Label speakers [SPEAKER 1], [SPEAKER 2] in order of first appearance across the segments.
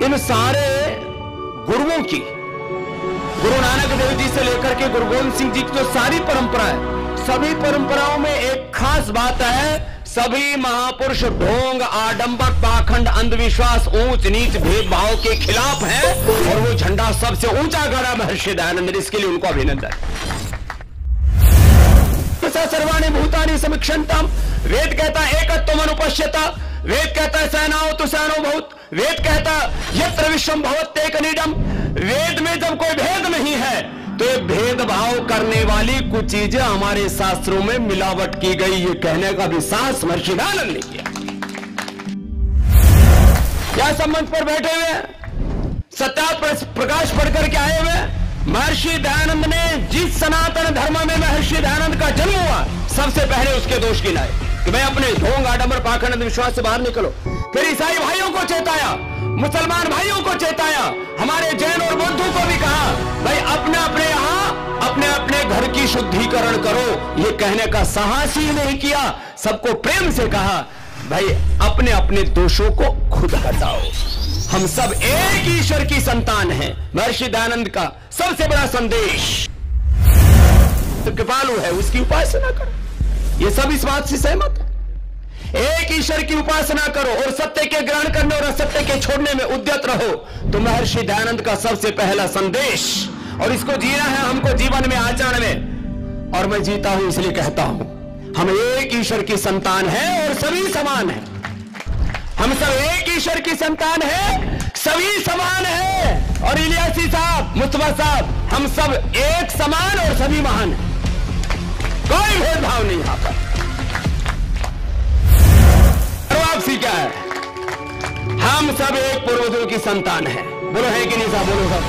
[SPEAKER 1] इन सारे गुरुओं की, गुरु नानक देव जी से लेकर के गुरु गोविंद सिंह जी की जो सारी परंपरा है, सभी परंपराओं में एक खास बात है, सभी महापुरुष ढोंग, आडंबर, पाखंड, अंधविश्वास, ऊंच नीच, भेदभाव के खिलाफ हैं और वो झंडा सबसे ऊंचा गड़ा महर्षि दयानंद ने। इसके लिए उनको अभिनंदन। सर्वाणि भूतानि समीक्षन्तम्, वेद कहता है एकत्वम् अनुपश्यता, वेद कहता है सेनाओ तो सेनो बहुत, वेद कहता यत्र विश्वम भवत्येकनिडम्। वेद में जब कोई भेद नहीं है तो ये भेदभाव करने वाली कुछ चीजें हमारे शास्त्रों में मिलावट की गई, ये कहने का भी साहस महर्षि दयानंद ने किया। क्या संबंध पर बैठे हुए सत्या प्रकाश पढ़कर के आए हुए महर्षि दयानंद ने जिस सनातन धर्म में महर्षि दयानंद का जन्म हुआ, सबसे पहले उसके दोष गिनाए कि भाई अपने ढोंग, आडंबर, पाखंड, अंधविश्वास से बाहर निकलो। फिर ईसाई भाइयों को चेताया, मुसलमान भाइयों को चेताया, हमारे जैन और बौद्धों को भी कहा भाई अपने अपने यहां अपने अपने घर की शुद्धिकरण करो। ये कहने का साहस ही नहीं किया, सबको प्रेम से कहा भाई अपने अपने दोषों को खुद हटाओ, हम सब एक ईश्वर की संतान हैं। महर्षि दयानंद का सबसे बड़ा संदेश तो कृपालु है, उसकी उपासना करो। ये सब इस बात से सहमत है, एक ईश्वर की उपासना करो और सत्य के ग्रहण करने और असत्य के छोड़ने में उद्यत रहो। तो महर्षि दयानंद का सबसे पहला संदेश, और इसको जीना है हमको जीवन में, आचरण में। और मैं जीता हूं इसलिए कहता हूं हम एक ईश्वर की संतान है और सभी समान है। हम सब एक ईश्वर की संतान है, सभी समान है। और इलियासी साहब, मुस्तफा साहब, हम सब एक समान और सभी महान है, कोई भेदभाव नहीं यहां पर। वापसी क्या है, हम सब एक पूर्वजों की संतान है। बोलो है कि नहीं साहब, बोलो साहब,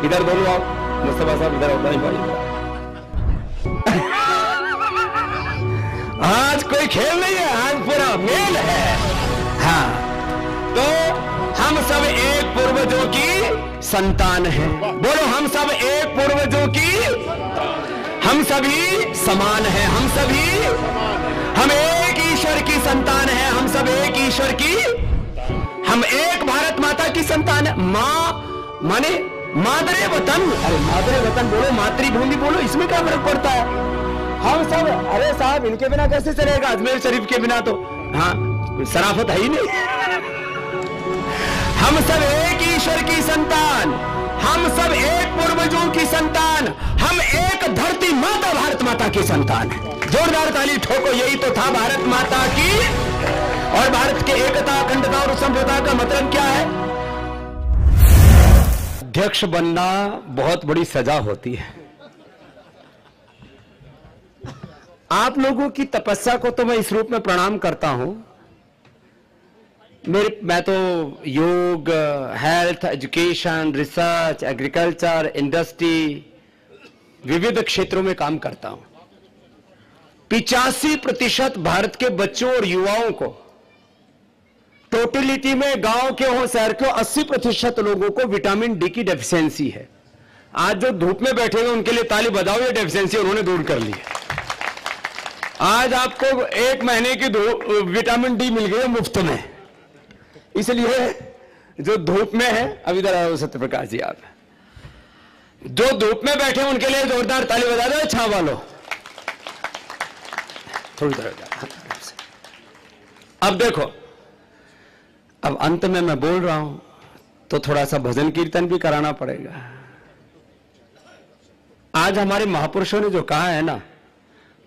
[SPEAKER 1] इधर बोलो आप, मुस्तफा साहब इधर होता है भाई। आज कोई खेल नहीं है, आज पूरा मेल है। हाँ, तो हम सब एक पूर्वजों की संतान हैं। बोलो हम सब एक पूर्वजों की, हम सभी समान हैं, हम सभी, हम एक ईश्वर की संतान हैं, हम सब एक ईश्वर की, हम एक भारत माता की संतान है। माँ माने मादरे वतन, अरे मादरे वतन बोलो, मातृभूमि बोलो, इसमें क्या फर्क पड़ता है। हम सब, अरे साहब इनके बिना कैसे चलेगा, अजमेर शरीफ के बिना तो हाँ शराफत है ही नहीं। हम सब एक ईश्वर की संतान, हम सब एक पूर्वजों की संतान, हम एक धरती माता भारत माता की संतान है। जोरदार ताली ठोको, यही तो था भारत माता की। और भारत के एकता, अखंडता और संप्रभुता का मतलब क्या है। अध्यक्ष बनना बहुत बड़ी सजा होती है। आप लोगों की तपस्या को तो मैं इस रूप में प्रणाम करता हूं। मैं तो योग, health, education, research, agriculture, industry, विविध क्षेत्रों में काम करता हूं। 85% भारत के बच्चों और युवाओं को, टोटलिटी में गांव के हो शहर के हो, 80% लोगों को विटामिन डी की डेफिशिएंसी है। आज जो धूप में बैठे हुए उनके लिए ताली बजाओ, ये डेफिशिएंसी उन्होंने दूर कर ली है। आज आपको 1 महीने की विटामिन डी मिल गई है मुफ्त में, इसलिए जो धूप में है, अब इधर आओ सत्य प्रकाश जी, आप जो धूप में बैठे हैं उनके लिए जोरदार ताली बजा दो। छाव वालों थोड़ी तरह। अब देखो, अब अंत में मैं बोल रहा हूं तो थोड़ा सा भजन कीर्तन भी कराना पड़ेगा। आज हमारे महापुरुषों ने जो कहा है ना,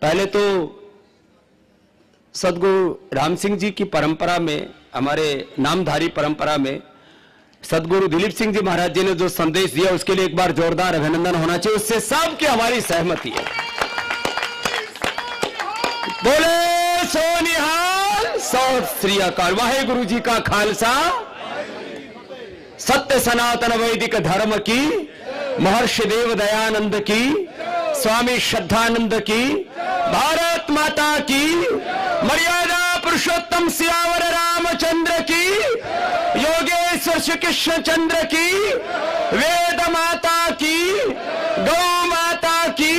[SPEAKER 1] पहले तो सदगुरु राम सिंह जी की परंपरा में, हमारे नामधारी परंपरा में सदगुरु दिलीप सिंह जी महाराज जी ने जो संदेश दिया, उसके लिए एक बार जोरदार अभिनंदन होना चाहिए। उससे सबकी हमारी सहमति है। बोले सो निहाल, सत श्री अकाल। वाहेगुरु जी का खालसा, सत्य सनातन वैदिक धर्म की, महर्षि देव दयानंद की, स्वामी श्रद्धानंद की, भारत माता की, मर्यादा पुरुषोत्तम सियावर रामचंद्र की, योगेश्वर श्री कृष्ण चंद्र की, वेद माता की, गौ माता की।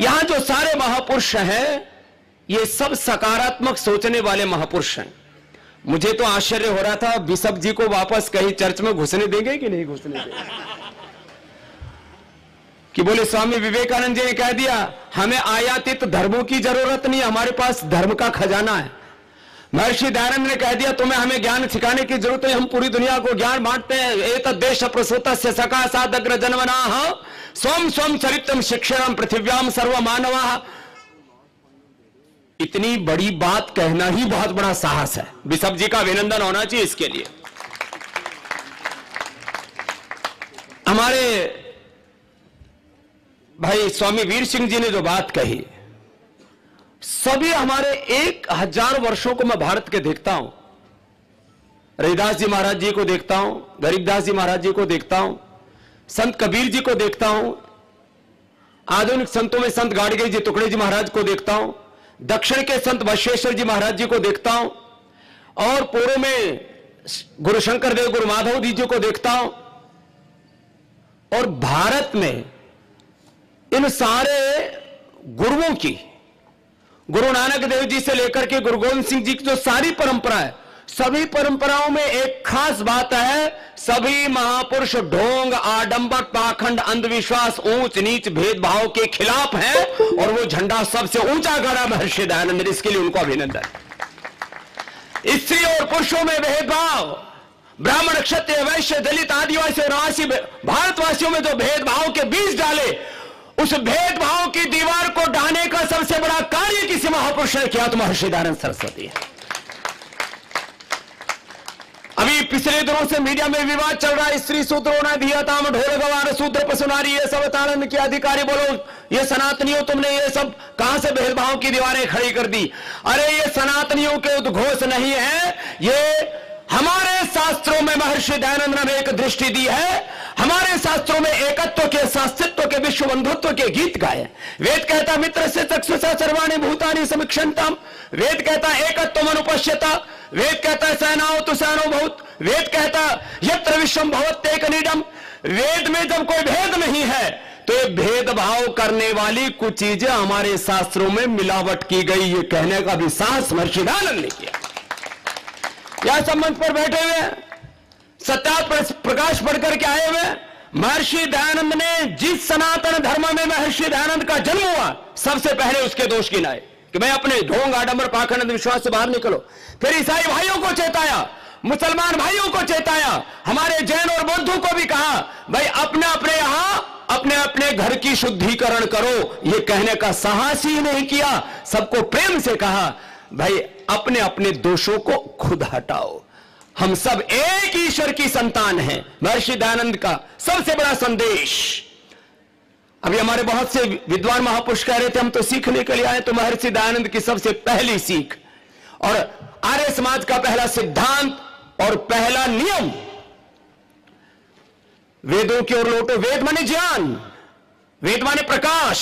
[SPEAKER 1] यहां जो सारे महापुरुष हैं, ये सब सकारात्मक सोचने वाले महापुरुष हैं। मुझे तो आश्चर्य हो रहा था बिशप जी को वापस कहीं चर्च में घुसने देंगे कि नहीं घुसने देंगे। कि बोले स्वामी विवेकानंद जी ने कह दिया हमें आयातित धर्मों की जरूरत नहीं, हमारे पास धर्म का खजाना है। महर्षि दयानंद ने कह दिया तुम्हें हमें ज्ञान सिखाने की जरूरत है, हम पूरी दुनिया को ज्ञान बांटते हैं। एतद् देश प्रसूतस्य सकाशादग्र जन्मनाः स्वम स्वम चरित्रम शिक्षणम पृथिव्याम सर्व मानवाः। इतनी बड़ी बात कहना ही बहुत बड़ा साहस है। बिशप जी का अभिनंदन होना चाहिए इसके लिए। हमारे भाई स्वामी वीर सिंह जी ने जो बात कही, सभी हमारे 1000 वर्षों को मैं भारत के देखता हूं। रविदास जी महाराज जी को देखता हूं, गरीबदास जी महाराज जी को देखता हूं, संत कबीर जी को देखता हूं, आधुनिक संतों में संत गाड़गे जी टुकड़े जी महाराज को देखता हूं, दक्षिण के संत बसवेश्वर जी महाराज जी को देखता हूं, और पूर्व में गुरु शंकर देव गुरु माधव जी को देखता हूं। और भारत में इन सारे गुरुओं की, गुरु नानक देव जी से लेकर के गुरु गोविंद सिंह जी की जो सारी परंपरा है, सभी परंपराओं में एक खास बात है, सभी महापुरुष ढोंग, आडंबर, पाखंड, अंधविश्वास, ऊंच नीच, भेदभाव के खिलाफ हैं, और वो झंडा सबसे ऊंचा गड़ा महर्षि दयानंद, इसके लिए उनको अभिनंदन। स्त्री और पुरुषों में भेदभाव, ब्राह्मण, क्षत्रिय, वैश्य, दलित, आदिवासी और आदिवासी भारतवासियों में जो भेदभाव के बीज डाले, उस भेदभाव की दीवार को ढाने का सबसे बड़ा कार्य किसी महापुरुष ने किया तो महर्षि दयानंद सरस्वती है। अभी पिछले दिनों से मीडिया में विवाद चल रहा है, स्त्री सूत्रों ने दिया था, ढोल गवार सूत्र पसुनारी, ये सब ताड़न के अधिकारी, बोलो ये सनातनियों तुमने ये सब कहां से भेदभाव की दीवारें खड़ी कर दी। अरे ये सनातनियों के उद्घोष नहीं है, ये हमारे शास्त्रों में महर्षि दयानंद ने एक दृष्टि दी है। हमारे शास्त्रों में एकत्व के, शास्त्रित्व के, विश्व बंधुत्व के गीत गाए। वेद कहता मित्र से चक्षुषा सर्वाणि भूतानि समीक्षन्तम्, वेद कहता एकत्वम अनुपश्यता, वेद कहता सहनाओ तो सहनो बहुत, वेद कहता यत्र विश्वम भवत्येकनिडम्। वेद में जब कोई भेद नहीं है तो ये भेदभाव करने वाली कुछ चीजें हमारे शास्त्रों में मिलावट की गई, ये कहने का भी साहस महर्षि दयानंद ने किया। यह सब मंच पर बैठे हुए सत्यात प्रकाश पढ़ करके आए हुए महर्षि दयानंद ने जिस सनातन धर्म में महर्षि दयानंद का जन्म हुआ, सबसे पहले उसके दोष गिनाए कि भाई अपने ढोंग, आडंबर, पाखंड, विश्वास से बाहर निकलो। फिर ईसाई भाइयों को चेताया, मुसलमान भाइयों को चेताया, हमारे जैन और बौद्धों को भी कहा भाई अपने अपने यहां अपने अपने घर की शुद्धिकरण करो। ये कहने का साहस ही नहीं किया, सबको प्रेम से कहा भाई अपने अपने दोषों को खुद हटाओ, हम सब एक ईश्वर की संतान हैं। महर्षि दयानंद का सबसे बड़ा संदेश। अभी हमारे बहुत से विद्वान महापुरुष कह रहे थे हम तो सीखने के लिए आए, तो महर्षि दयानंद की सबसे पहली सीख और आर्य समाज का पहला सिद्धांत और पहला नियम, वेदों की ओर लौटो। वेद माने ज्ञान, वेद माने प्रकाश,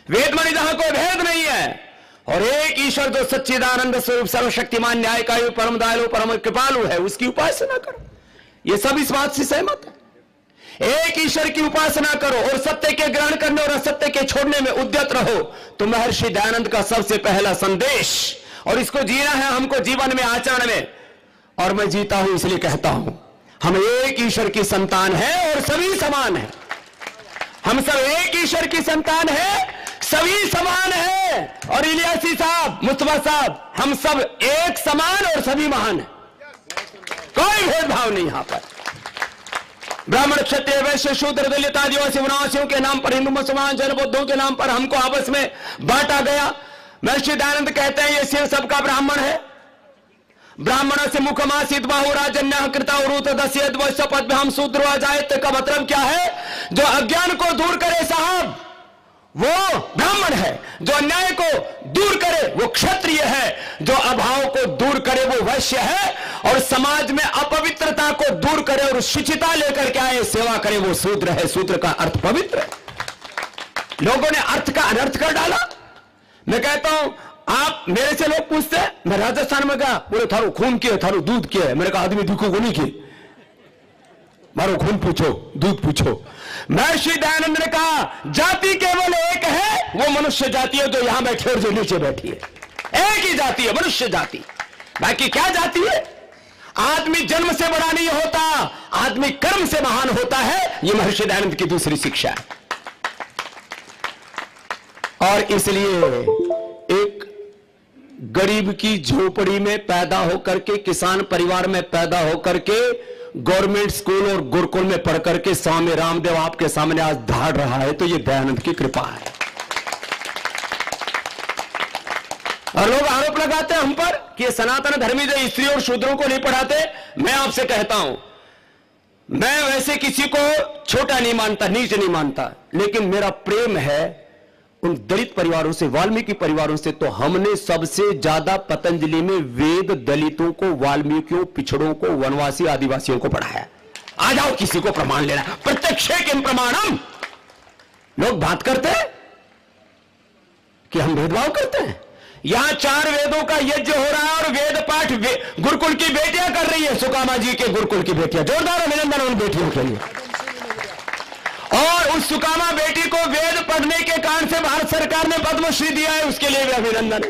[SPEAKER 1] वेद माने जहां कोई भेद नहीं है, और एक ईश्वर जो सच्चिदानंद स्वरूप सर्वशक्तिमान न्यायकारी परम दयालु परम कृपालु है, उसकी उपासना करो। ये सब इस बात से सहमत है। एक ईश्वर की उपासना करो और सत्य के ग्रहण करने और असत्य के छोड़ने में उद्यत रहो। तो महर्षि दयानंद का सबसे पहला संदेश, और इसको जीना है हमको जीवन में, आचरण में। और मैं जीता हूं इसलिए कहता हूं हम एक ईश्वर की संतान है और सभी समान है। हम सब एक ईश्वर की संतान है, सभी समान है। और इलियासी साहब, मुस्तफा साहब, हम सब एक समान और सभी महान है, कोई भेदभाव नहीं। यहां पर ब्राह्मण, क्षत्रिय, वैश्य, शूद्र, दलित, आदिवासी, वनवासियों के नाम पर, हिंदू, मुसलमान, जैन, बौद्धों के नाम पर हमको आपस में बांटा गया। महर्षि दयानंद कहते हैं ये सिर सबका ब्राह्मण है। ब्राह्मण से मुखमासित बाहुराजन्य कृता उरूत दस्यत वैश्यपद हम शूद्र अजायत का मतलब क्या है? जो अज्ञान को दूर करे साहब वो ब्राह्मण है, जो अन्याय को दूर करे वो क्षत्रिय है, जो अभाव को दूर करे वो वैश्य है, और समाज में अपवित्रता को दूर करे और शुचिता लेकर के आए सेवा करे वो शूद्र है। शूद्र का अर्थ पवित्र है। लोगों ने अर्थ का अनर्थ कर डाला। मैं कहता हूं आप मेरे से लोग पूछते हैं, मैं राजस्थान में गया, बोले थारो खून के थारो दूध के है। मैंने कहा आदमी दिखो को नहीं के, मारो खून पूछो, दूध पूछो। महर्षि दयानंद ने कहा जाति केवल एक है, वो मनुष्य जाति है जो यहां बैठी है और जो नीचे बैठी है। एक ही जाति है, मनुष्य जाति। बाकी क्या जाती है? आदमी जन्म से बड़ा नहीं होता, आदमी कर्म से महान होता है। यह महर्षि दयानंद की दूसरी शिक्षा है। और इसलिए एक गरीब की झोपड़ी में पैदा होकर के, किसान परिवार में पैदा होकर के, गवर्नमेंट स्कूल और गुरुकुल में पढ़ करके स्वामी रामदेव आपके सामने आज धाड़ रहा है, तो यह दयानंद की कृपा है। और लोग आरोप लगाते हैं हम पर कि ये सनातन धर्मी जो स्त्री और शूद्रों को नहीं पढ़ाते। मैं आपसे कहता हूं, मैं वैसे किसी को छोटा नहीं मानता, नीच नहीं मानता, लेकिन मेरा प्रेम है उन दलित परिवारों से, वाल्मीकि परिवारों से। तो हमने सबसे ज्यादा पतंजलि में वेद दलितों को, वाल्मीकियों, पिछड़ों को, वनवासी आदिवासियों को पढ़ाया। आ जाओ, किसी को प्रमाण लेना, प्रत्यक्षे किम प्रमाणम। लोग बात करते हैं कि हम भेदभाव करते हैं। यहां 4 वेदों का यज्ञ हो रहा है और वेद पाठ गुरुकुल की बेटियां कर रही है, सुकामा जी के गुरुकुल की बेटियां। जोरदार अभिनंदन उन बेटियों के लिए। और उस सुकामा बेटी को वेद पढ़ने के कारण से भारत सरकार ने पद्मश्री दिया है, उसके लिए भी अभिनंदन है।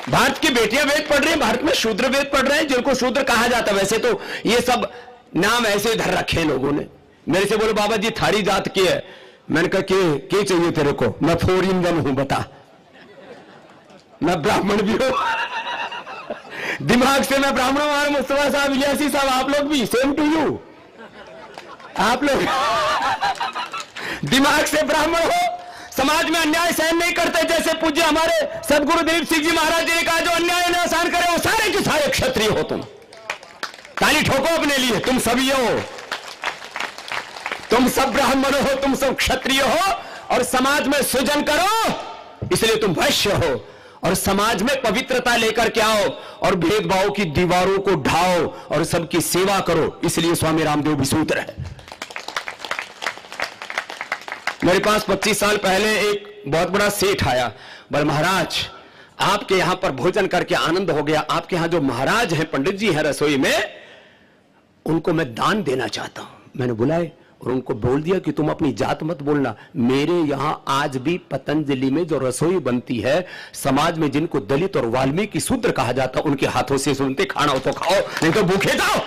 [SPEAKER 1] भारत की बेटियां वेद पढ़ रही हैं, भारत में शूद्र वेद पढ़ रहे हैं, जिनको शूद्र कहा जाता है। वैसे तो ये सब नाम ऐसे धर रखे हैं लोगों ने। मेरे से बोले बाबा जी थारी जात की है। मैंने कहा क्या चाहिए तेरे को? मैं 4 in 1 हूं, बता। मैं ब्राह्मण भी हूं, दिमाग से मैं ब्राह्मण हूं। और मुस्तफा साहब, इलियासी साहब, आप लोग भी सेम टू यू। आप लोग दिमाग से ब्राह्मण हो, समाज में अन्याय सहन नहीं करते। जैसे पूज्य हमारे सदगुरु दिलीप सिंह जी महाराज जी ने कहा, जो अन्याय न सहन करे वो सारे के सारे क्षत्रिय हो। तुम ताली ठोको अपने लिए, तुम सभी हो, तुम सब ब्राह्मण हो, तुम सब क्षत्रिय हो। और समाज में सृजन करो, इसलिए तुम वैश्य हो। और समाज में पवित्रता लेकर के आओ और भेदभाव की दीवारों को ढाओ और सबकी सेवा करो, इसलिए स्वामी रामदेव भी सूत्र है। मेरे पास 25 साल पहले एक बहुत बड़ा सेठ आया। बोले महाराज, आपके यहां पर भोजन करके आनंद हो गया। आपके यहां जो महाराज हैं, पंडित जी हैं रसोई में, उनको मैं दान देना चाहता हूं। मैंने बुलाए और उनको बोल दिया कि तुम अपनी जात मत बोलना। मेरे यहां आज भी पतंजलि में जो रसोई बनती है, समाज में जिनको दलित और वाल्मीकि शूद्र कहा जाता, उनके हाथों से सुनते। खाना हो तो खाओ, नहीं तो भूखे जाओ।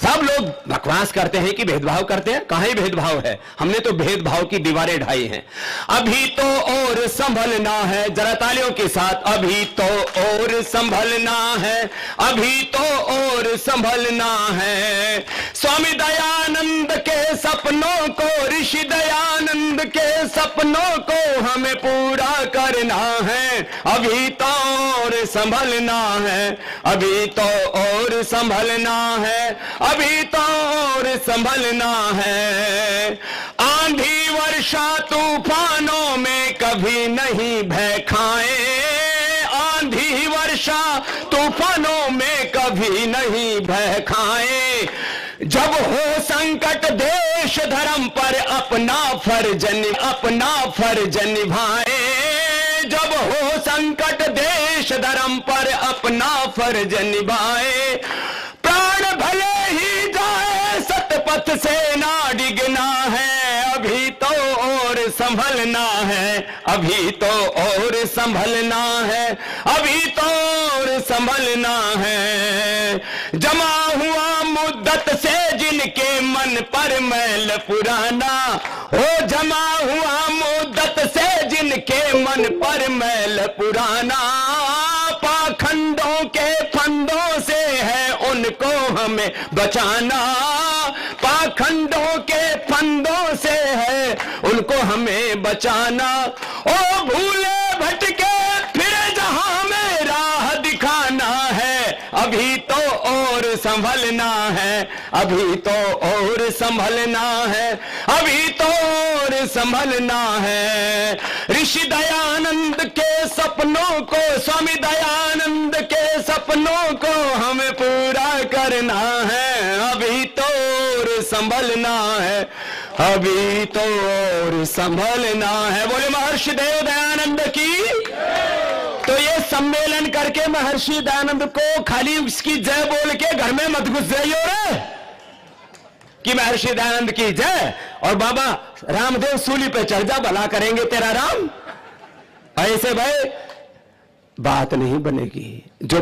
[SPEAKER 1] सब लोग बकवास करते हैं कि भेदभाव करते हैं। कहां ही भेदभाव है? हमने तो भेदभाव की दीवारें ढाई हैं। अभी तो और संभलना है, जरा तालियों के साथ। अभी तो और संभलना है, अभी तो और संभलना है। स्वामी दयानंद के सपनों को, ऋषि दयानंद के सपनों को हमें पूरा करना है। अभी तो और संभलना है, अभी तो और संभलना है, अभी तो और संभलना है। आंधी वर्षा तूफानों में कभी नहीं भय खाए। आंधी वर्षा तूफानों में कभी नहीं भय खाए। जब हो संकट देश धर्म पर अपना फर्ज निभाए। जब हो संकट देश धर्म पर अपना फर्ज निभाए। प्राण भले ही जाए सतपथ से ना डिगना है। अभी तो और संभलना है, अभी तो और संभलना है, अभी तो और संभलना है। जमा हुआ मुद्दत से जिनके मन पर मैल पुराना, हो जमा हुआ मुद्दत से जिनके मन पर मैल पुराना। पाखंडों के फंदों से है उनको हमें बचाना। पाखंडों के फंदों से है उनको हमें बचाना। ओ भूले भटके फिर जहां में राह दिखाना है। अभी तो और संभलना है, अभी तो और संभलना है, अभी तो और संभलना है। ऋषि दयानंद के सपनों को, स्वामी दयानंद के सपनों को हमें पूरा करना है। अभी तो और संभलना है, अभी तो और संभलना है। बोले महर्षि देव दयानंद की। तो ये सम्मेलन करके महर्षि दयानंद को खाली उसकी जय बोल के घर में मत घुस जाइए रे कि महर्षि दयानंद की जय, और बाबा रामदेव सूली पे चढ़ जा, भला करेंगे तेरा राम। ऐसे भाई बात नहीं बनेगी। जो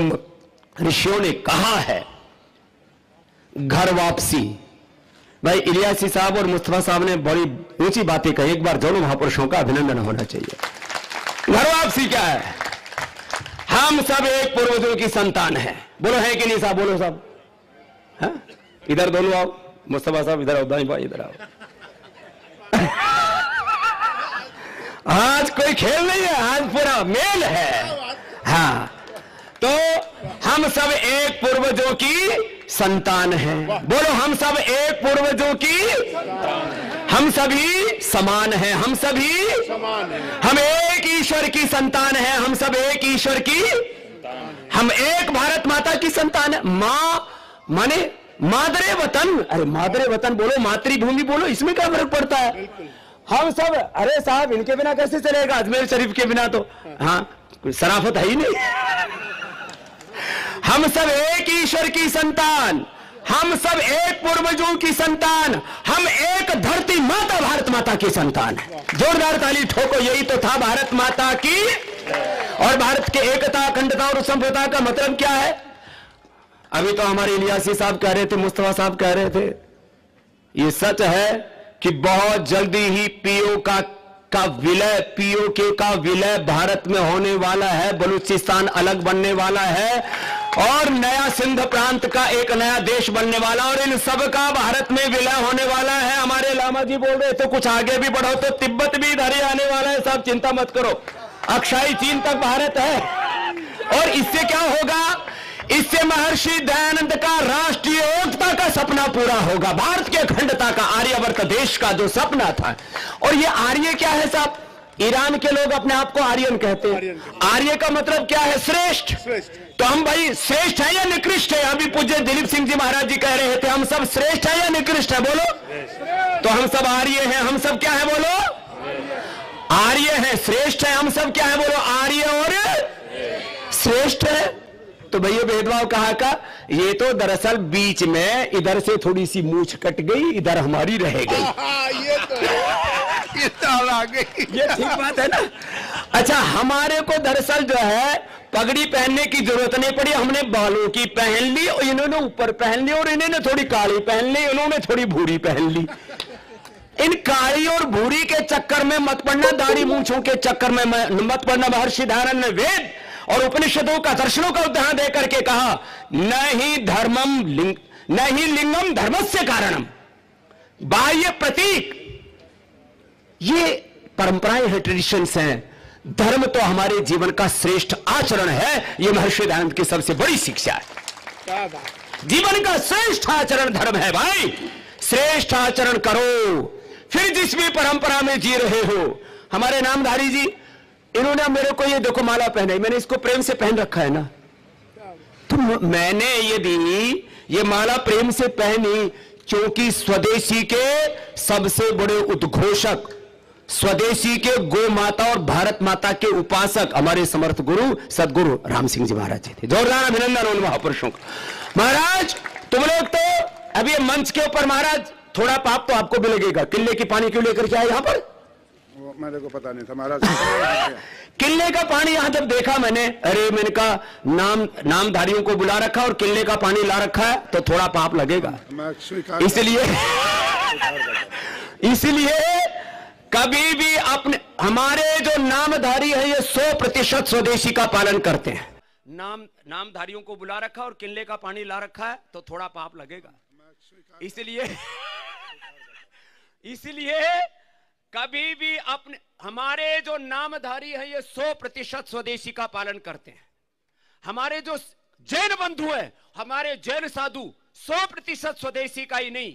[SPEAKER 1] ऋषियों ने कहा है घर वापसी, भाई इलियासी साहब और मुस्तफा साहब ने बड़ी ऊंची बातें कही। एक बार दोनों महापुरुषों का अभिनंदन होना चाहिए। घर वापसी क्या है? हम सब एक पूर्वजों की संतान हैं। बोलो है कि नहीं साहब? बोलो साहब। हाँ? इधर दोनों आओ, मुस्तफा साहब इधर आओ, दाई भाई इधर आओ। आज कोई खेल नहीं है, आज पूरा मेल है। हाँ, तो हम सब एक पूर्वजों की संतान हैं। बोलो हम सब एक पूर्वजों की, हम सभी समान हैं, हम सभी समान हैं, हम एक ईश्वर की संतान हैं, हम सब एक ईश्वर की, हम एक भारत माता की संतान है। माँ माने मादरे वतन। अरे मादरे वतन बोलो, मातृभूमि बोलो, इसमें क्या फर्क पड़ता है? हम सब, अरे साहब इनके बिना कैसे चलेगा? अजमेर शरीफ के बिना तो हाँ कोई शराफत है ही नहीं। हम सब एक ईश्वर की संतान, हम सब एक पूर्वजों की संतान, हम एक धरती माता भारत माता की संतान है। जोरदार ताली ठोको। यही तो था भारत माता की। और भारत के एकता, अखंडता और संप्रभुता का मतलब क्या है? अभी तो हमारे इलियासी साहब कह रहे थे, मुस्तफा साहब कह रहे थे, ये सच है कि बहुत जल्दी ही पीओके का विलय भारत में होने वाला है। बलूचिस्तान अलग बनने वाला है और नया सिंध प्रांत का एक नया देश बनने वाला, और इन सब का भारत में विलय होने वाला है। हमारे लामा जी बोल रहे तो कुछ आगे भी बढ़ो तो तिब्बत भी इधर ही आने वाला है। साहब चिंता मत करो, अक्षय चीन तक भारत है। और इससे क्या होगा? इससे महर्षि दयानंद का राष्ट्रीय एकता का सपना पूरा होगा। भारत के अखंडता का, आर्यवर्त देश का जो सपना था। और ये आर्य क्या है साहब? ईरान के लोग अपने आप को आर्यन कहते हैं। आर्य का मतलब क्या है? श्रेष्ठ। तो हम भाई श्रेष्ठ है या निकृष्ट है? अभी पूज्य दिलीप सिंह जी महाराज जी कह रहे थे हम सब श्रेष्ठ है या निकृष्ट है? बोलो। तो हम सब आर्य हैं। हम सब क्या है? बोलो। आर्य है, श्रेष्ठ है। हम सब क्या है? बोलो। आर्य और श्रेष्ठ है। तो भैया भेदभाव कहा का? ये तो दरअसल बीच में इधर से थोड़ी सी मूछ कट गई, इधर हमारी रह गई। ये तो आ गई। ये ठीक बात है ना? अच्छा, हमारे को दरअसल जो है पगड़ी पहनने की जरूरत नहीं पड़ी। हमने बालों की पहन ली और इन्होंने ऊपर पहन ली, और इन्होंने थोड़ी काली पहन ली, इन्होंने थोड़ी भूरी पहन ली। इन काली और भूरी के चक्कर में मत पड़ना, दाढ़ी मूंछों के चक्कर में मत पड़ना। महर्षि दयानंद ने वेद और उपनिषदों का, दर्शनों का उदाहरण देकर के कहा, नहीं लिंगम धर्मस्य कारणम, बाह्य प्रतीक। ये परंपराएं हैं, ट्रेडिशंस हैं। धर्म तो हमारे जीवन का श्रेष्ठ आचरण है। ये महर्षि दयानंद की सबसे बड़ी शिक्षा है। जीवन का श्रेष्ठ आचरण धर्म है भाई। श्रेष्ठ आचरण करो, फिर जिस भी परंपरा में जी रहे हो। हमारे नामधारी जी, इन्होंने मेरे को ये देखो माला पहनाई, मैंने इसको प्रेम से पहन रखा है ना। तो मैंने ये माला प्रेम से पहनी क्योंकि स्वदेशी के सबसे बड़े उद्घोषक, स्वदेशी के गो माता और भारत माता के उपासक हमारे समर्थ गुरु सदगुरु राम सिंह जी महाराज जी थे। जोरदार अभिनंदन उन महापुरुषों का। महाराज तुम लोग तो अभी मंच के ऊपर, महाराज थोड़ा पाप तो आपको भी लगेगा। किले की पानी क्यों लेकर के आए यहाँ पर?
[SPEAKER 2] मेरे को पता नहीं था महाराज।
[SPEAKER 1] किले का पानी यहाँ जब देखा मैंने, अरे मैंने कहा नामधारियों को बुला रखा और किले का पानी ला रखा है तो थोड़ा पाप लगेगा। इसलिए कभी भी अपने, हमारे जो नामधारी है ये 100% स्वदेशी का पालन करते हैं। नामधारियों को बुला रखा और किले का पानी ला रखा है तो थोड़ा पाप लगेगा। इसलिए कभी भी अपने, हमारे जो नामधारी है ये 100% स्वदेशी का पालन करते हैं। हमारे जो जैन बंधु है, हमारे जैन साधु 100% स्वदेशी का ही नहीं,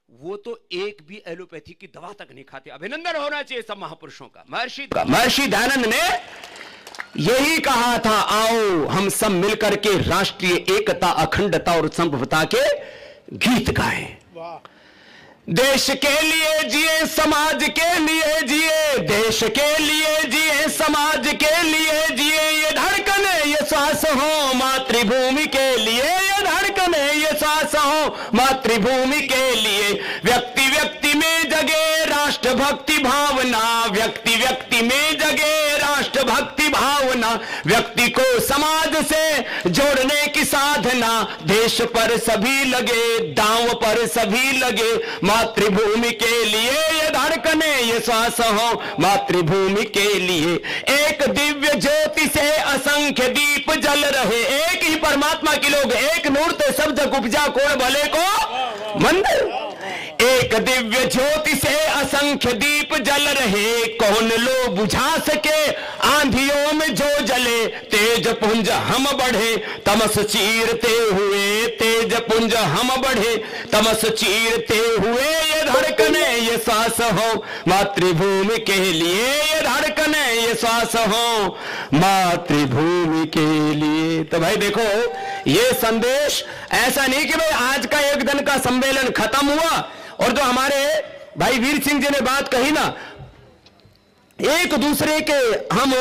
[SPEAKER 1] वो तो एक भी एलोपैथी की दवा तक नहीं खाते। अभिनंदन होना चाहिए सब महापुरुषों का। महर्षि दयानंद ने यही कहा था, आओ हम सब मिलकर के राष्ट्रीय एकता, अखंडता और संप्रभुता के गीत गाएं। देश के लिए जिए, समाज के लिए जिए, देश के लिए जिए, समाज के लिए जिए, ये धड़कन ये श्वास हो मातृभूमि के लिए, ये धड़कन ये श्वास हो मातृभूमि के लिए। व्यक्ति व्यक्ति में जगे राष्ट्रभक्ति भावना, व्यक्ति व्यक्ति में जगे राष्ट्रभक्ति भावना, व्यक्ति को समाज से जोड़ने की साधना, देश पर सभी लगे, दांव पर सभी लगे, मातृभूमि के लिए ये धड़कने ये श्वास हो, मातृभूमि के लिए। एक दिव्य ज्योति से असंख्य दीप जल रहे, एक ही परमात्मा की लोग, एक नूर ते सब जग उपजा, कौन भले को मंदिर। एक दिव्य ज्योति से असंख्य दीप जल रहे, कौन लो बुझा सके आंधियों में जो जले, तेज पुंज हम बढ़े तमस चीरते हुए, तेज पुंज हम बढ़े तमस चीरते हुए, ये धड़कने ये श्वास हो मातृभूमि के लिए, ये धड़कने ये श्वास हो मातृभूमि के लिए। तो भाई देखो, ये संदेश ऐसा नहीं कि भाई आज का एक दिन का सम्मेलन खत्म हुआ और जो हमारे भाई वीर सिंह जी ने बात कही ना, एक दूसरे के हम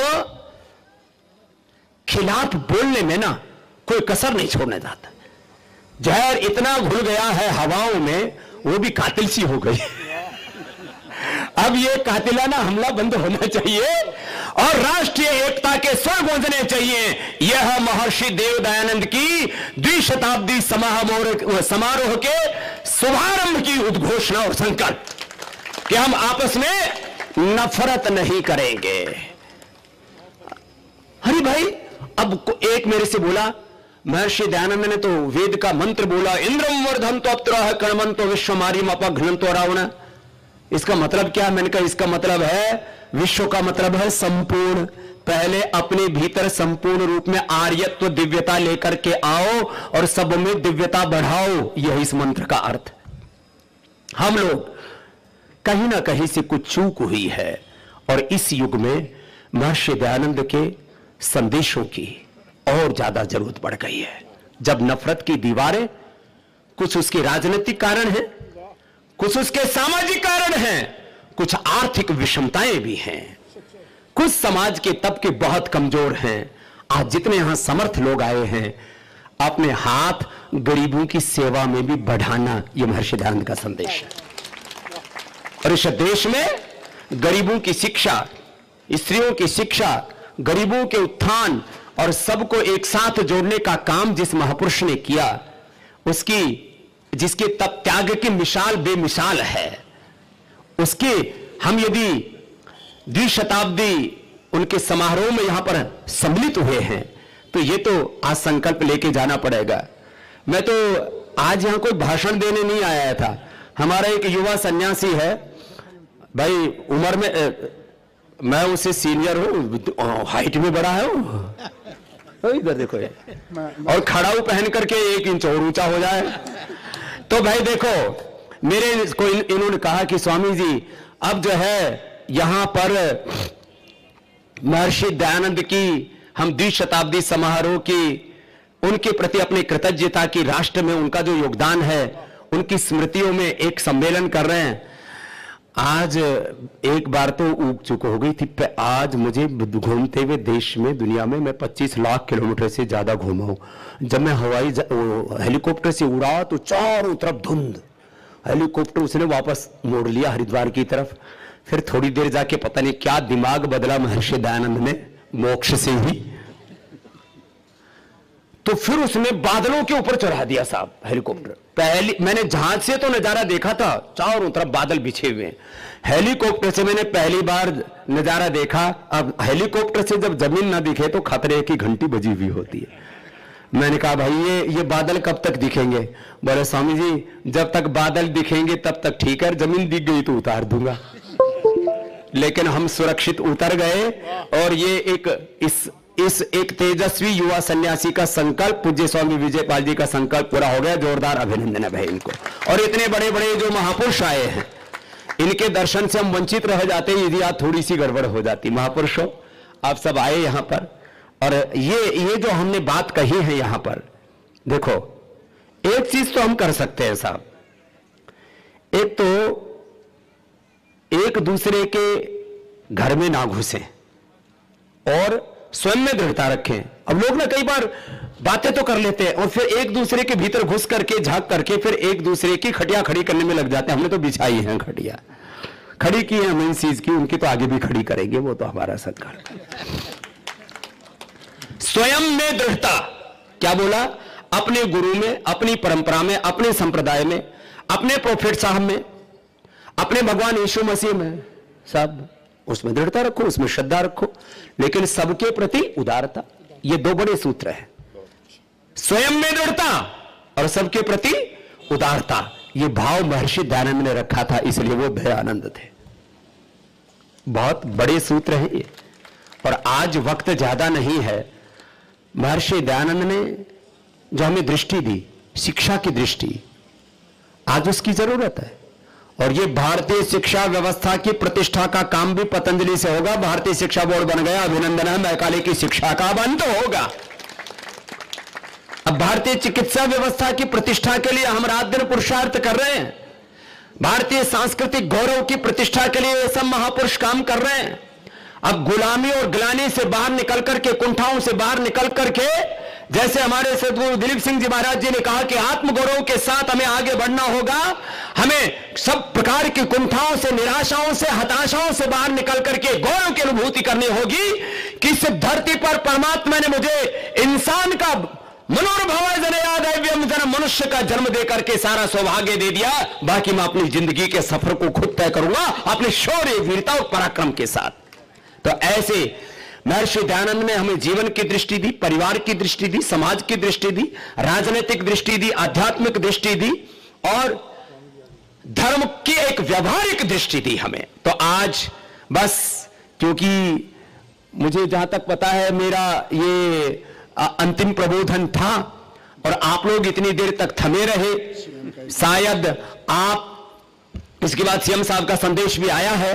[SPEAKER 1] खिलाफ बोलने में ना कोई कसर नहीं छोड़ना चाहता। जहर इतना घुल गया है हवाओं में, वो भी कातिल सी हो गई। अब ये कातिलाना हमला बंद होना चाहिए और राष्ट्रीय एकता के स्वर गूंजने चाहिए। यह महर्षि देव दयानंद की द्विशताब्दी समारोह के शुभारंभ की उद्घोषणा और संकल्प कि हम आपस में नफरत नहीं करेंगे। अरे भाई, अब एक मेरे से बोला, महर्षि दयानंद ने तो वेद का मंत्र बोला, इंद्रम वर्धन्तो अप्तरः कर्मन्तो विश्वमारिम अपघ्नन्तो रावण। इसका मतलब क्या? मैंने कहा इसका मतलब है, विश्व का मतलब है संपूर्ण। पहले अपने भीतर संपूर्ण रूप में आर्यत्व दिव्यता लेकर के आओ और सब में दिव्यता बढ़ाओ, यही इस मंत्र का अर्थ। हम लोग कहीं ना कहीं से कुछ चूक हुई है और इस युग में महर्षि दयानंद के संदेशों की और ज्यादा जरूरत बढ़ गई है। जब नफरत की दीवारें, कुछ उसके राजनीतिक कारण हैं, कुछ उसके सामाजिक कारण हैं, कुछ आर्थिक विषमताएं भी हैं, कुछ समाज के तबके बहुत कमजोर हैं। आज जितने यहां समर्थ लोग आए हैं, अपने हाथ गरीबों की सेवा में भी बढ़ाना, यह महर्षि दयानंद का संदेश है। और इस देश में गरीबों की शिक्षा, स्त्रियों की शिक्षा, गरीबों के उत्थान और सबको एक साथ जोड़ने का काम जिस महापुरुष ने किया, उसकी जिसके तप त्याग की मिसाल बेमिसाल है, उसके हम यदि द्विशताब्दी उनके समारोह में यहां पर सम्मिलित हुए हैं, तो ये तो आज संकल्प लेके जाना पड़ेगा। मैं तो आज यहां कोई भाषण देने नहीं आया था। हमारा एक युवा सन्यासी है भाई, उम्र में मैं उससे सीनियर हूं, हाइट में बड़ा है वो, इधर देखो ये, और खड़ाऊ पहन करके 1 इंच और ऊंचा हो जाए। तो भाई देखो, मेरे को इन्होंने कहा कि स्वामी जी, अब जो है यहां पर महर्षि दयानंद की हम द्विशताब्दी समारोह की, उनके प्रति अपने कृतज्ञता की, राष्ट्र में उनका जो योगदान है, उनकी स्मृतियों में एक सम्मेलन कर रहे हैं। आज एक बार तो ऊब चुक हो गई थी। आज मुझे घूमते हुए देश में, दुनिया में मैं 25 लाख किलोमीटर से ज्यादा घूमा हूं। जब मैं हेलीकॉप्टर से उड़ा तो चारों तरफ धुंध, हेलीकॉप्टर उसने वापस मोड़ लिया हरिद्वार की तरफ। फिर थोड़ी देर जाके पता नहीं क्या दिमाग बदला महर्षि दयानंद ने, मोक्ष से ही, तो फिर उसने बादलों के ऊपर चढ़ा दिया साहब हेलीकॉप्टर। पहली मैंने जहाज से तो नजारा देखा था, चारों तरफ बादल बिछे हुए, हेलीकॉप्टर से मैंने पहली बार नजारा देखा। अब हेलीकॉप्टर से जब जमीन ना दिखे तो खतरे की घंटी बजी हुई होती है। मैंने कहा भाई ये बादल कब तक दिखेंगे? बोले स्वामी जी, जब तक बादल दिखेंगे तब तक ठीक है, जमीन दिख गई तो उतार दूंगा। लेकिन हम सुरक्षित उतर गए और ये इस एक तेजस्वी युवा सन्यासी का संकल्प, पूज्य स्वामी विजयपाल जी का संकल्प पूरा हो गया। जोरदार अभिनंदन है भाई इनको। और इतने बड़े बड़े जो महापुरुष आए हैं, इनके दर्शन से हम वंचित रह जाते हैं यदि आज थोड़ी सी गड़बड़ हो जाती। महापुरुषों, आप सब आए यहां पर, और ये जो हमने बात कही है यहां पर, देखो एक चीज तो हम कर सकते हैं साहब, एक तो एक दूसरे के घर में ना घुसें और स्वयं में दृढ़ता रखें। अब लोग ना कई बार बातें तो कर लेते हैं और फिर एक दूसरे के भीतर घुस करके, झांक करके, फिर एक दूसरे की खटिया खड़ी करने में लग जाते हैं। हमने तो बिछाई है खटिया, खड़ी की है मेन चीज की, उनकी तो आगे भी खड़ी करेंगे, वो तो हमारा संकल्प। स्वयं में दृढ़ता। क्या बोला? अपने गुरु में, अपनी परंपरा में, अपने संप्रदाय में, अपने प्रोफेट साहब में, अपने भगवान यीशु मसीह में, सब उसमें दृढ़ता रखो, उसमें श्रद्धा रखो, लेकिन सबके प्रति उदारता। ये दो बड़े सूत्र हैं, स्वयं में दृढ़ता और सबके प्रति उदारता। ये भाव महर्षि दयानंद ने रखा था, इसलिए वो दयानंद थे। बहुत बड़े सूत्र हैं ये। और आज वक्त ज्यादा नहीं है। महर्षि दयानंद ने जो हमें दृष्टि दी, शिक्षा की दृष्टि, आज उसकी जरूरत है। और ये भारतीय शिक्षा व्यवस्था की प्रतिष्ठा का काम भी पतंजलि से होगा। भारतीय शिक्षा बोर्ड बन गया, अभिनंदन है। मैकाले की शिक्षा का बंद होगा। अब भारतीय चिकित्सा व्यवस्था की प्रतिष्ठा के लिए हम रात दिन पुरुषार्थ कर रहे हैं। भारतीय सांस्कृतिक गौरव की प्रतिष्ठा के लिए ये सब महापुरुष काम कर रहे हैं। अब गुलामी और गिलानी से बाहर निकल करके, कुंठाओं से बाहर निकल करके, जैसे हमारे सदगुरु दिलीप सिंह जी महाराज जी ने कहा कि आत्मगौरव के साथ हमें आगे बढ़ना होगा। हमें सब प्रकार की कुंठाओं से, निराशाओं से, हताशाओं से बाहर निकल करके गौरव की अनुभूति करनी होगी कि इस धरती पर परमात्मा ने मुझे इंसान का मनोरभव जनयादैव्यम जन मनुष्य का जन्म देकर के सारा सौभाग्य दे दिया। बाकी मैं अपनी जिंदगी के सफर को खुद तय करूंगा अपने शौर्य, वीरता और पराक्रम के साथ। तो ऐसे महर्षि दयानंद ने हमें जीवन की दृष्टि दी, परिवार की दृष्टि दी, समाज की दृष्टि दी, राजनीतिक दृष्टि दी, आध्यात्मिक दृष्टि दी और धर्म की एक व्यवहारिक दृष्टि दी हमें। तो आज बस, क्योंकि मुझे जहां तक पता है मेरा ये अंतिम प्रबोधन था और आप लोग इतनी देर तक थमे रहे। शायद आप, इसके बाद सीएम साहब का संदेश भी आया है,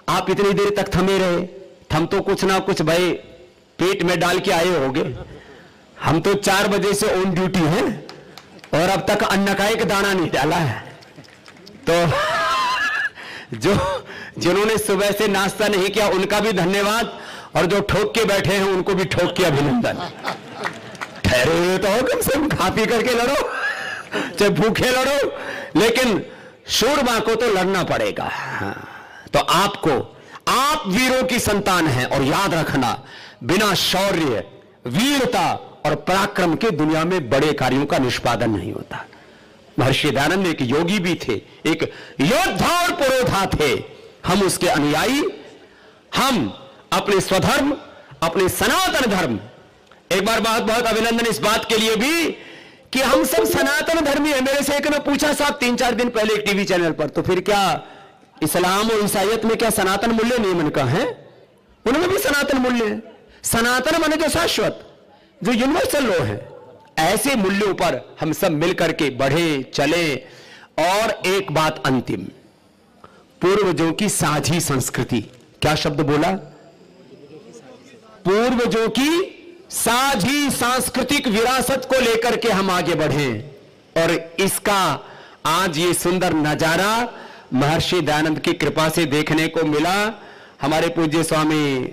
[SPEAKER 1] आप इतनी देर तक थमे रहे। हम तो कुछ ना कुछ भाई पेट में डाल के आए होंगे। हम तो 4 बजे से ऑन ड्यूटी हैं और अब तक अन्न का एक दाना नहीं डाला है। तो जिन्होंने सुबह से नाश्ता नहीं किया उनका भी धन्यवाद, और जो ठोक के बैठे हैं उनको भी ठोक के अभिनंदन। ठहरे हुए तो हो, कम से कम खा पी करके लड़ो, चाहे भूखे लड़ो, लेकिन शूरमा को तो लड़ना पड़ेगा। तो आप वीरों की संतान हैं, और याद रखना, बिना शौर्य, वीरता और पराक्रम के दुनिया में बड़े कार्यों का निष्पादन नहीं होता। महर्षि दयानंद एक योगी भी थे, एक योद्धा और पुरोधा थे। हम उसके अनुयायी, हम अपने स्वधर्म, अपने सनातन धर्म, एक बार बहुत बहुत अभिनंदन इस बात के लिए भी कि हम सब सनातन धर्मी है। मेरे से एक ने पूछा साहब 3-4 दिन पहले एक टीवी चैनल पर, तो फिर क्या इस्लाम और ईसाइयत में क्या सनातन मूल्य नहीं? मन का है, उनमें भी सनातन मूल्य है। सनातन माने जो शाश्वत, जो यूनिवर्सल लॉ है। ऐसे मूल्यों पर हम सब मिलकर के बढ़े चले। और एक बात अंतिम, पूर्वजों की साझी संस्कृति, क्या शब्द बोला? पूर्वजों की साझी सांस्कृतिक विरासत को लेकर के हम आगे बढ़े। और इसका आज ये सुंदर नजारा महर्षि दयानंद की कृपा से देखने को मिला। हमारे पूज्य स्वामी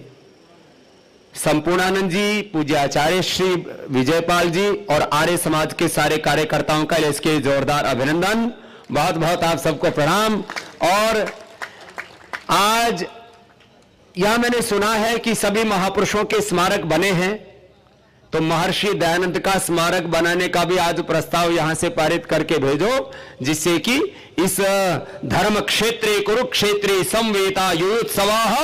[SPEAKER 1] संपूर्णानंद जी, पूज्य आचार्य श्री विजयपाल जी और आर्य समाज के सारे कार्यकर्ताओं का इसके जोरदार अभिनंदन। बहुत बहुत आप सबको प्रणाम। और आज यह मैंने सुना है कि सभी महापुरुषों के स्मारक बने हैं, तो महर्षि दयानंद का स्मारक बनाने का भी आज प्रस्ताव यहां से पारित करके भेजो, जिससे कि इस धर्म क्षेत्रे कुरुक्षेत्रे संवेता युत्सवाः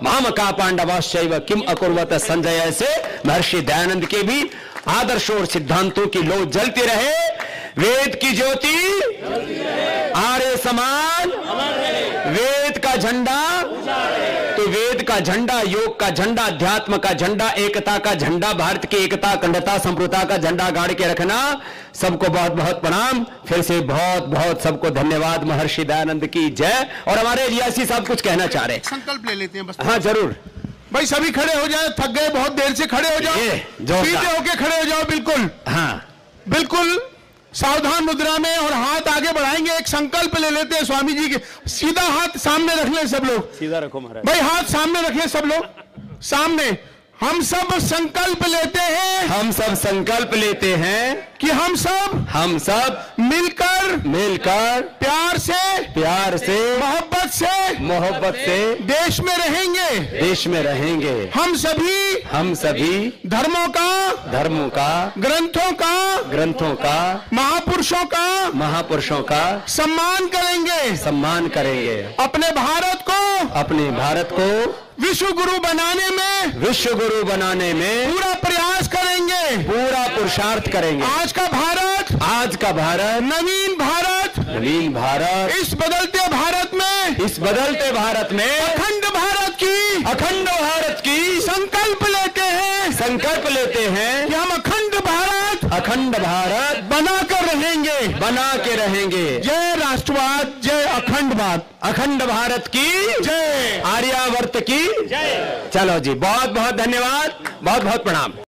[SPEAKER 1] मामका पांडवाश्चैव किम अकुर्वत संजय से महर्षि दयानंद के भी आदर्शों और सिद्धांतों की लौ जलती रहे। वेद की ज्योति आर्य समान, वेद का झंडा, तो वेद का झंडा, योग का झंडा, अध्यात्म का झंडा, एकता का झंडा, भारत की एकता, अखंडता, संप्रभुता का झंडा गाड़ के रखना। सबको बहुत बहुत प्रणाम। फिर से बहुत बहुत सबको धन्यवाद। महर्षि दयानंद की जय। और हमारे रियासी साहब कुछ कहना चाह रहे हैं,
[SPEAKER 2] संकल्प ले लेते हैं बस।
[SPEAKER 1] हाँ जरूर
[SPEAKER 2] भाई, सभी खड़े हो जाए, थक गए बहुत देर से, खड़े हो जाओ, सीधे होके खड़े हो जाओ, बिल्कुल,
[SPEAKER 1] हाँ
[SPEAKER 2] बिल्कुल सावधान मुद्रा में, और हाथ आगे बढ़ाएंगे। एक संकल्प ले लेते हैं स्वामी जी के। सीधा हाथ सामने रख ले सब लोग,
[SPEAKER 1] सीधा रखो महाराज
[SPEAKER 2] भाई, हाथ सामने रखें सब लोग, सामने हम सब संकल्प लेते हैं,
[SPEAKER 1] हम सब संकल्प लेते हैं
[SPEAKER 2] कि हम सब मिलकर प्यार से मोहब्बत से देश में रहेंगे। हम सभी धर्मों का ग्रंथों का महापुरुषों का सम्मान करेंगे। अपने भारत को विश्व गुरु बनाने में पूरा प्रयास करेंगे,
[SPEAKER 1] पूरा पुरुषार्थ करेंगे।
[SPEAKER 2] आज का भारत नवीन भारत इस बदलते भारत में अखंड भारत की संकल्प लेते हैं कि हम अखंड भारत बना के रहेंगे। जय राष्ट्रवाद, जय अखंड भारत की जय, आर्यावर्त की जय। चलो जी, बहुत बहुत धन्यवाद, बहुत बहुत प्रणाम।